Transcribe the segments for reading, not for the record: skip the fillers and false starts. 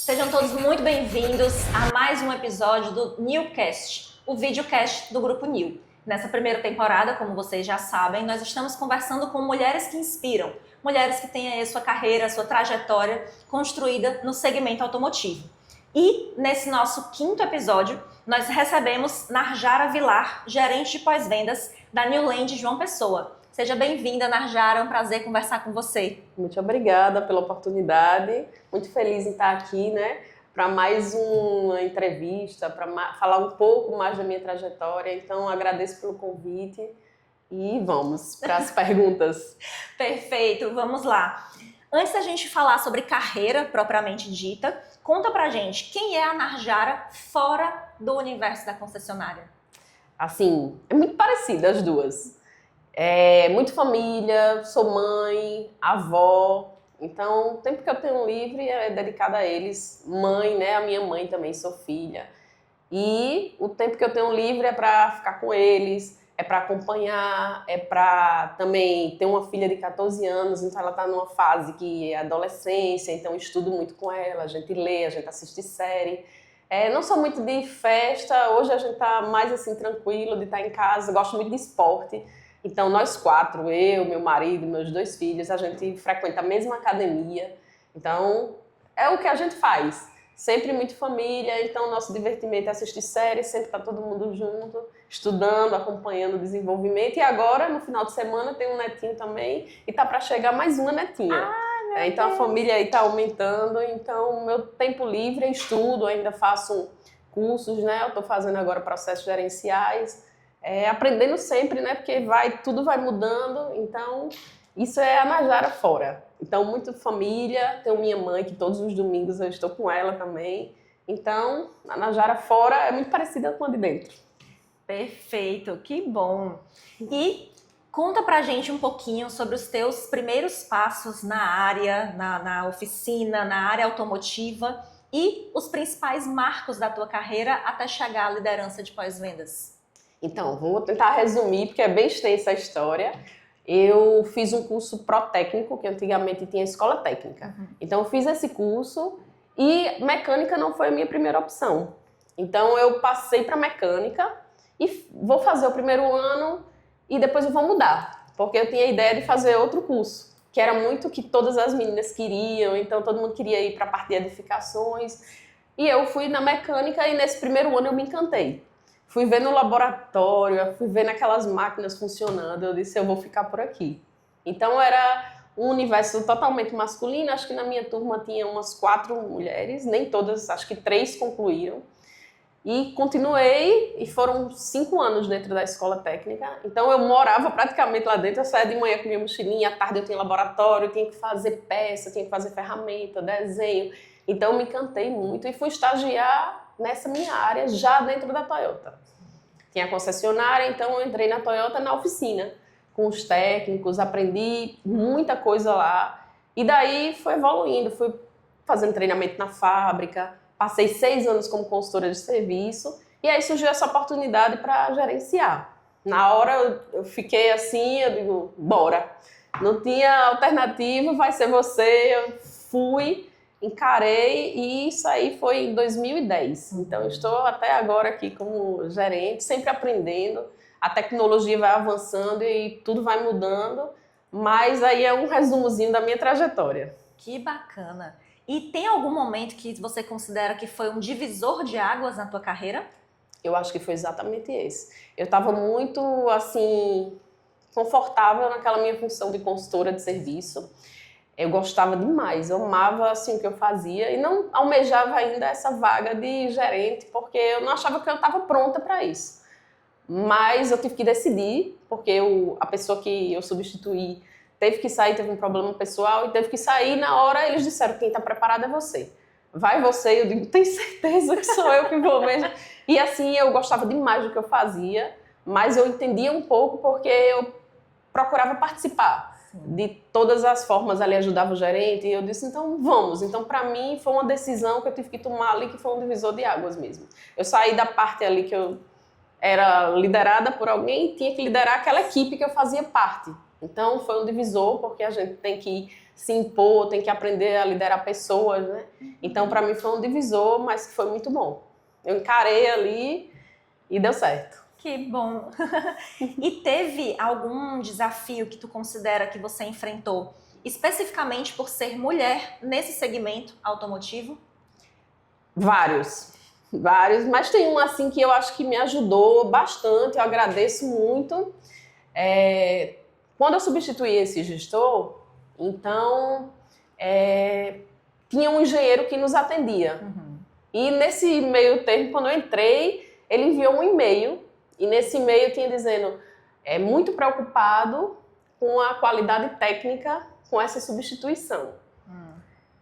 Sejam todos muito bem-vindos a mais um episódio do Newcast, o videocast do Grupo New. Nessa primeira temporada, como vocês já sabem, nós estamos conversando com mulheres que inspiram, mulheres que têm aí sua carreira, sua trajetória construída no segmento automotivo. E nesse nosso quinto episódio, nós recebemos Narjara Vilar, gerente de pós-vendas da Newland João Pessoa. Seja bem-vinda, Narjara, é um prazer conversar com você. Muito obrigada pela oportunidade, muito feliz em estar aqui, para mais uma entrevista, para falar um pouco mais da minha trajetória. Então, agradeço pelo convite e vamos para as perguntas. Perfeito, vamos lá. Antes da gente falar sobre carreira propriamente dita, conta pra gente quem é a Narjara fora do universo da concessionária. Assim, é muito parecida as duas. É muito família, sou mãe, avó. Então, o tempo que eu tenho livre é dedicado a eles. Mãe, a minha mãe também, sou filha. E o tempo que eu tenho livre é para ficar com eles, é para acompanhar, é para também ter uma filha de 14 anos, então ela está numa fase que é adolescência, então eu estudo muito com ela, a gente lê, a gente assiste série. Não sou muito de festa, hoje a gente está mais assim tranquilo de estar em casa, gosto muito de esporte. Então, nós quatro, eu, meu marido, meus 2 filhos, a gente frequenta a mesma academia. Então, é o que a gente faz. Sempre muito família, então nosso divertimento é assistir séries, sempre tá todo mundo junto, estudando, acompanhando o desenvolvimento. E agora, no final de semana, tem um netinho também e tá para chegar mais uma netinha. Então, a família aí tá aumentando. Então, meu tempo livre é estudo, ainda faço cursos, Eu tô fazendo agora processos gerenciais. Aprendendo sempre, porque tudo vai mudando, então isso é a Narjara fora. Então, muito família, tenho minha mãe, que todos os domingos eu estou com ela também. Então, a Narjara fora é muito parecida com a de dentro. Perfeito, que bom! E conta pra gente um pouquinho sobre os teus primeiros passos na área, na oficina, na área automotiva e os principais marcos da tua carreira até chegar à liderança de pós-vendas. Então, vou tentar resumir, porque é bem extensa a história. Eu fiz um curso pró-técnico, que antigamente tinha escola técnica. Então, eu fiz esse curso e mecânica não foi a minha primeira opção. Então, eu passei para mecânica e vou fazer o primeiro ano e depois eu vou mudar. Porque eu tinha a ideia de fazer outro curso, que era muito o que todas as meninas queriam. Então, todo mundo queria ir para a parte de edificações. E eu fui na mecânica e nesse primeiro ano eu me encantei. Fui ver no laboratório, fui ver naquelas máquinas funcionando, eu disse, eu vou ficar por aqui. Então era um universo totalmente masculino, acho que na minha turma tinha umas 4 mulheres, nem todas, acho que 3 concluíram. E continuei, e foram 5 anos dentro da escola técnica, então eu morava praticamente lá dentro, eu saía de manhã com minha mochilinha, à tarde eu tinha laboratório, eu tinha que fazer peça, tinha que fazer ferramenta, desenho. Então eu me encantei muito e fui estagiar nessa minha área, já dentro da Toyota. Tinha concessionária, então eu entrei na Toyota na oficina, com os técnicos, aprendi muita coisa lá. E daí foi evoluindo, fui fazendo treinamento na fábrica, passei 6 anos como consultora de serviço, e aí surgiu essa oportunidade para gerenciar. Na hora eu fiquei assim, eu digo, bora. Não tinha alternativa, vai ser você, eu fui, encarei e isso aí foi em 2010. Então, estou até agora aqui como gerente, sempre aprendendo. A tecnologia vai avançando e tudo vai mudando, mas aí é um resumozinho da minha trajetória. Que bacana! E tem algum momento que você considera que foi um divisor de águas na tua carreira? Eu acho que foi exatamente esse. Eu estava muito, assim, confortável naquela minha função de consultora de serviço. Eu gostava demais, eu amava assim, o que eu fazia e não almejava ainda essa vaga de gerente, porque eu não achava que eu estava pronta para isso. Mas eu tive que decidir, porque a pessoa que eu substituí teve que sair, teve um problema pessoal e teve que sair. Na hora eles disseram, quem está preparado é você. Vai você, eu digo, tem certeza que sou eu que vou mesmo. E assim, eu gostava demais do que eu fazia, mas eu entendia um pouco porque eu procurava participar de todas as formas, ali ajudava o gerente, e eu disse, então vamos. Então, para mim, foi uma decisão que eu tive que tomar ali, que foi um divisor de águas mesmo. Eu saí da parte ali que eu era liderada por alguém e tinha que liderar aquela equipe que eu fazia parte. Então, foi um divisor, porque a gente tem que se impor, tem que aprender a liderar pessoas, né? Então, para mim foi um divisor, mas que foi muito bom. Eu encarei ali e deu certo. Que bom! E teve algum desafio que tu considera que você enfrentou, especificamente por ser mulher nesse segmento automotivo? Vários, mas tem um assim que eu acho que me ajudou bastante, eu agradeço muito. Quando eu substituí esse gestor, então tinha um engenheiro que nos atendia. E nesse meio tempo, quando eu entrei, ele enviou um e-mail, e nesse e-mail tinha dizendo, muito preocupado com a qualidade técnica com essa substituição.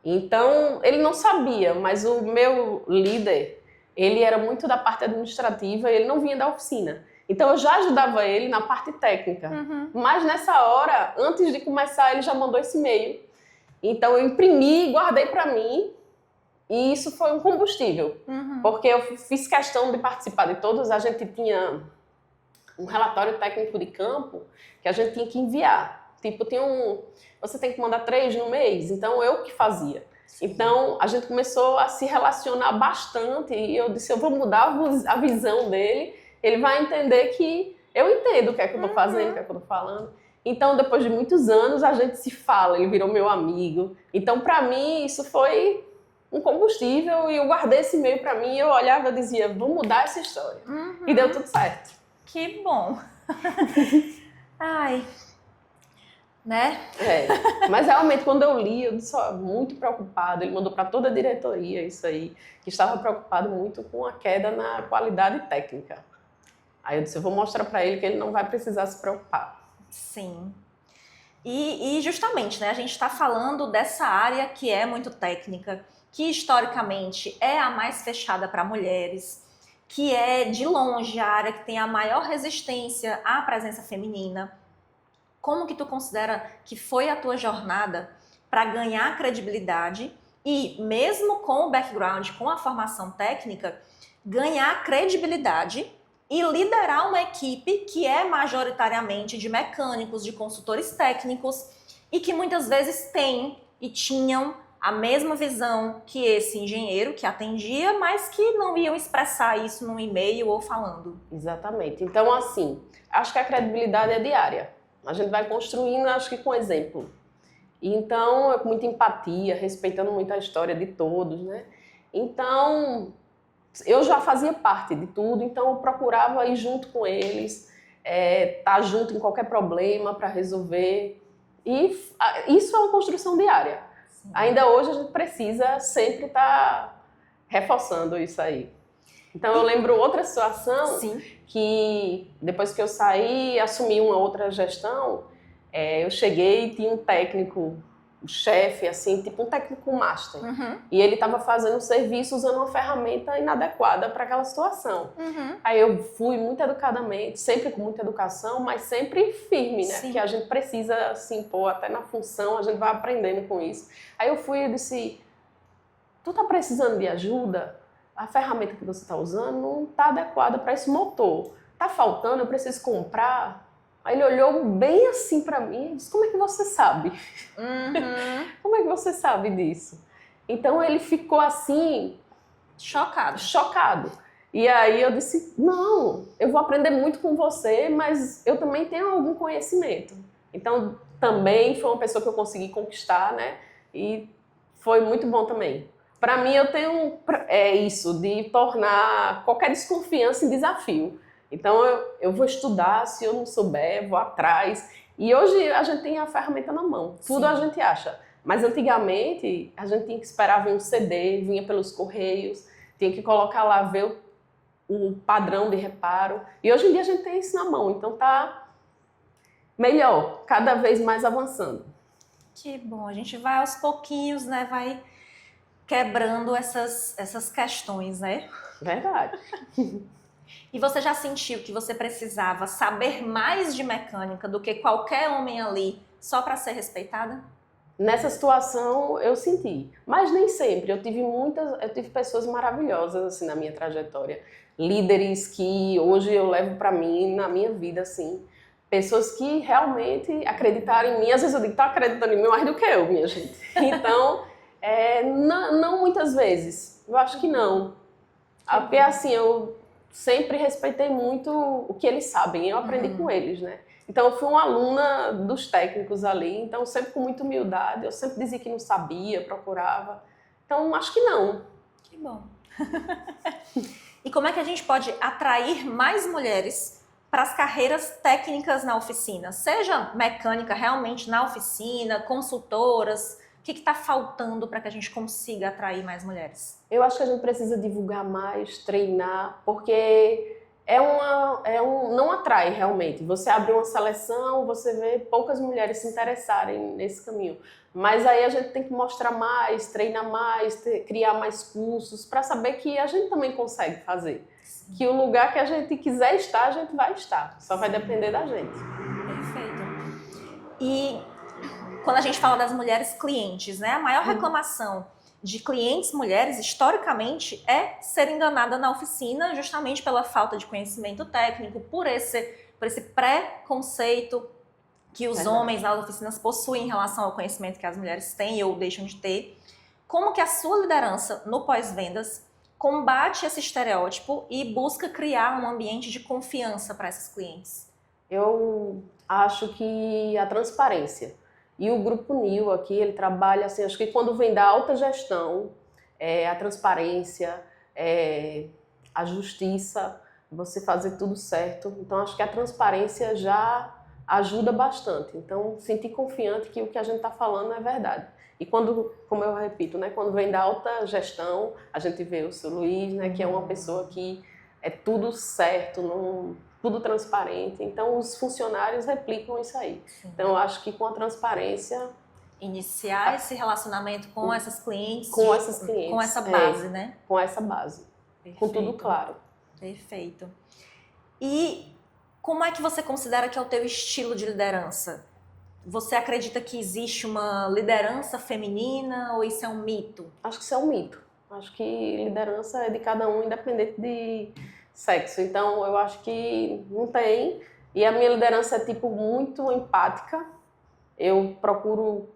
Então, ele não sabia, mas o meu líder, ele era muito da parte administrativa e ele não vinha da oficina. Então, eu já ajudava ele na parte técnica. Mas nessa hora, antes de começar, ele já mandou esse e-mail. Então, eu imprimi e guardei para mim. E isso foi um combustível. Porque eu fiz questão de participar de todos. A gente tinha um relatório técnico de campo que a gente tinha que enviar. Tipo, você tem que mandar 3 no mês. Então, eu que fazia. Então, a gente começou a se relacionar bastante. E eu disse, eu vou mudar a visão dele. Ele vai entender que eu entendo o que é que eu tô fazendo, o que é que eu tô falando. Então, depois de muitos anos, a gente se fala. Ele virou meu amigo. Então, para mim, isso foi um combustível. E eu guardei esse e-mail para mim. E eu olhava e dizia, vou mudar essa história. E deu tudo certo. Que bom! Ai... Né? Mas realmente quando eu li, eu disse, muito preocupado, ele mandou para toda a diretoria isso aí, que estava preocupado muito com a queda na qualidade técnica. Aí eu disse, eu vou mostrar para ele que ele não vai precisar se preocupar. Sim. E justamente, né, a gente está falando dessa área que é muito técnica, que historicamente é a mais fechada para mulheres, que é de longe a área que tem a maior resistência à presença feminina. Como que tu considera que foi a tua jornada para ganhar credibilidade e, mesmo com o background, com a formação técnica, ganhar credibilidade e liderar uma equipe que é majoritariamente de mecânicos, de consultores técnicos e que muitas vezes têm e tinham a mesma visão que esse engenheiro que atendia, mas que não iam expressar isso num e-mail ou falando. Exatamente. Então, assim, acho que a credibilidade é diária. A gente vai construindo, acho que com exemplo. Então, com muita empatia, respeitando muito a história de todos, né? Então, eu já fazia parte de tudo, então eu procurava ir junto com eles, estar junto em qualquer problema para resolver. E isso é uma construção diária. Sim. Ainda hoje a gente precisa sempre estar reforçando isso aí. Então, eu lembro outra situação. Sim. Que depois que eu saí, assumi uma outra gestão, eu cheguei e tinha um técnico, um chefe, assim, tipo um técnico master. E ele estava fazendo o serviço usando uma ferramenta inadequada para aquela situação. Aí eu fui muito educadamente, sempre com muita educação, mas sempre firme, né? Sim. Porque a gente precisa se impor até na função, a gente vai aprendendo com isso. Aí eu fui e disse, tu tá precisando de ajuda? A ferramenta que você está usando não está adequada para esse motor. Está faltando, eu preciso comprar. Aí ele olhou bem assim para mim e disse, como é que você sabe? Como é que você sabe disso? Então ele ficou assim... Chocado. E aí eu disse, não, eu vou aprender muito com você, mas eu também tenho algum conhecimento. Então também foi uma pessoa que eu consegui conquistar, né? E foi muito bom também. Para mim, eu tenho isso, de tornar qualquer desconfiança em desafio. Então, eu vou estudar, se eu não souber, vou atrás. E hoje a gente tem a ferramenta na mão, tudo a gente acha. Mas antigamente, a gente tinha que esperar vir um CD, vinha pelos correios, tinha que colocar lá, ver o padrão de reparo. E hoje em dia a gente tem isso na mão, então tá melhor, cada vez mais avançando. Que bom, a gente vai aos pouquinhos, né, vai... quebrando essas questões, né? Verdade. E você já sentiu que você precisava saber mais de mecânica do que qualquer homem ali só para ser respeitada? Nessa situação eu senti, mas nem sempre. Eu tive pessoas maravilhosas assim na minha trajetória, líderes que hoje eu levo para mim na minha vida assim, pessoas que realmente acreditaram em mim. Às vezes eu digo, tá acreditando em mim mais do que eu, minha gente. Então, não muitas vezes. Eu acho que não. Porque assim, eu sempre respeitei muito o que eles sabem. Eu aprendi com eles, né? Então, eu fui uma aluna dos técnicos ali. Então, sempre com muita humildade. Eu sempre dizia que não sabia, procurava. Então, acho que não. Que bom. E como é que a gente pode atrair mais mulheres para as carreiras técnicas na oficina? Seja mecânica realmente na oficina, consultoras. O que está faltando para que a gente consiga atrair mais mulheres? Eu acho que a gente precisa divulgar mais, treinar, porque não atrai realmente. Você abre uma seleção, você vê poucas mulheres se interessarem nesse caminho. Mas aí a gente tem que mostrar mais, treinar mais, criar mais cursos, para saber que a gente também consegue fazer. Sim. Que o lugar que a gente quiser estar, a gente vai estar. Só vai depender da gente. Perfeito. E quando a gente fala das mulheres clientes, né? A maior reclamação de clientes mulheres, historicamente, é ser enganada na oficina, justamente pela falta de conhecimento técnico, por esse preconceito que os homens nas oficinas possuem em relação ao conhecimento que as mulheres têm ou deixam de ter. Como que a sua liderança no pós-vendas combate esse estereótipo e busca criar um ambiente de confiança para esses clientes? Eu acho que a transparência. E o Grupo NIL aqui, ele trabalha assim, acho que quando vem da alta gestão, a transparência, a justiça, você fazer tudo certo. Então, acho que a transparência já ajuda bastante. Então, sentir confiante que o que a gente está falando é verdade. E quando, como eu repito, né, quando vem da alta gestão, a gente vê o seu Luiz, né, que é uma pessoa que é tudo certo, tudo transparente. Então, os funcionários replicam isso aí. Sim. Então, eu acho que com a transparência... Iniciar esse relacionamento com essas clientes. Com essas clientes. Com essa base, né? Com essa base. Perfeito. Com tudo claro. Perfeito. E como é que você considera que é o teu estilo de liderança? Você acredita que existe uma liderança feminina ou isso é um mito? Acho que isso é um mito. Acho que liderança é de cada um, independente de sexo. Então, eu acho que não tem. E a minha liderança é, tipo, muito empática. Eu procuro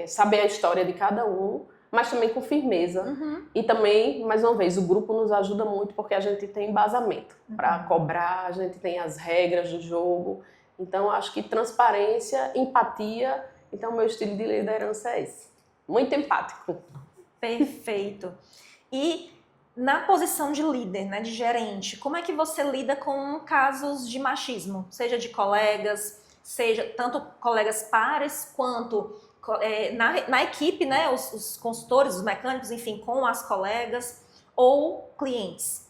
saber a história de cada um, mas também com firmeza. E também, mais uma vez, o grupo nos ajuda muito porque a gente tem embasamento para cobrar, a gente tem as regras do jogo. Então, acho que transparência, empatia. Então, meu estilo de liderança é esse. Muito empático. Perfeito. E na posição de líder, né, de gerente, como é que você lida com casos de machismo? Seja de colegas, seja tanto colegas pares, quanto na equipe, né, os consultores, os mecânicos, enfim, com as colegas, ou clientes?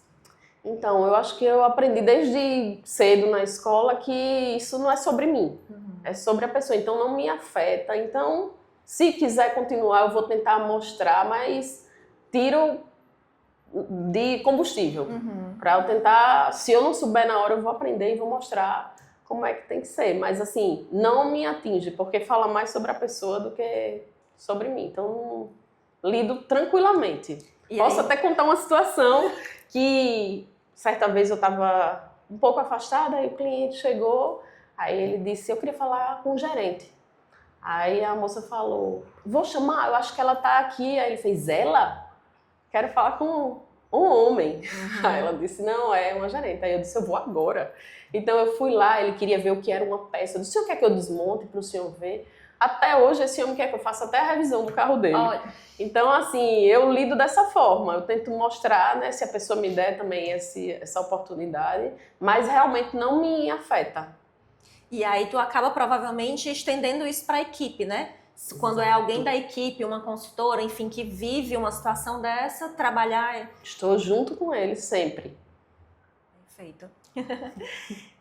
Então, eu acho que eu aprendi desde cedo na escola que isso não é sobre mim, é sobre a pessoa, então não me afeta. Então, se quiser continuar, eu vou tentar mostrar, mas tiro de combustível. Para eu tentar, se eu não souber na hora, eu vou aprender e vou mostrar como é que tem que ser. Mas assim, não me atinge, porque fala mais sobre a pessoa do que sobre mim. Então, lido tranquilamente. Posso até contar uma situação que certa vez eu estava um pouco afastada, aí o cliente chegou, aí ele disse, eu queria falar com o gerente. Aí a moça falou, vou chamar, eu acho que ela tá aqui. Aí ele fez, ela? Quero falar com um homem. Aí ela disse, não, é uma gerente. Aí eu disse, eu vou agora. Então eu fui lá, ele queria ver o que era uma peça. Eu disse, o senhor quer que eu desmonte para o senhor ver? Até hoje esse homem quer que eu faça até a revisão do carro dele. Olha. Então, assim, eu lido dessa forma. Eu tento mostrar, né, se a pessoa me der também essa oportunidade, mas realmente não me afeta. E aí tu acaba provavelmente estendendo isso para a equipe, né? Quando é alguém da equipe, uma consultora, enfim, que vive uma situação dessa, trabalhar... Estou junto com eles sempre. Perfeito.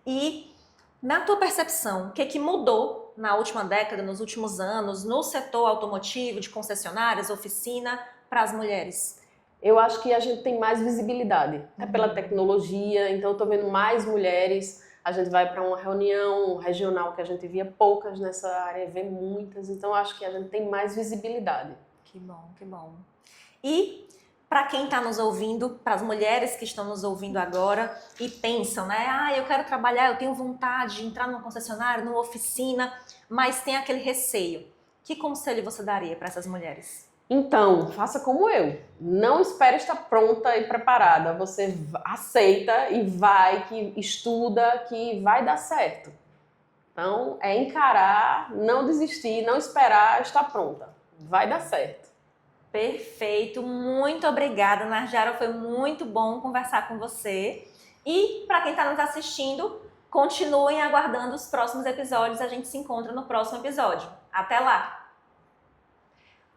E na tua percepção, o que mudou na última década, nos últimos anos, no setor automotivo, de concessionárias, oficina, para as mulheres? Eu acho que a gente tem mais visibilidade, até pela tecnologia, então eu estou vendo mais mulheres. A gente vai para uma reunião regional que a gente via poucas nessa área, vê muitas, então acho que a gente tem mais visibilidade. Que bom, que bom. E Para quem está nos ouvindo, para as mulheres que estão nos ouvindo agora e pensam, né? Eu quero trabalhar, eu tenho vontade de entrar numa concessionária, numa oficina, mas tem aquele receio. Que conselho você daria para essas mulheres? Então, faça como eu. Não espere estar pronta e preparada. Você aceita e vai, que estuda, que vai dar certo. Então, é encarar, não desistir, não esperar estar pronta. Vai dar certo. Perfeito, muito obrigada, Narjara, foi muito bom conversar com você. E para quem está nos assistindo, continuem aguardando os próximos episódios, a gente se encontra no próximo episódio. Até lá!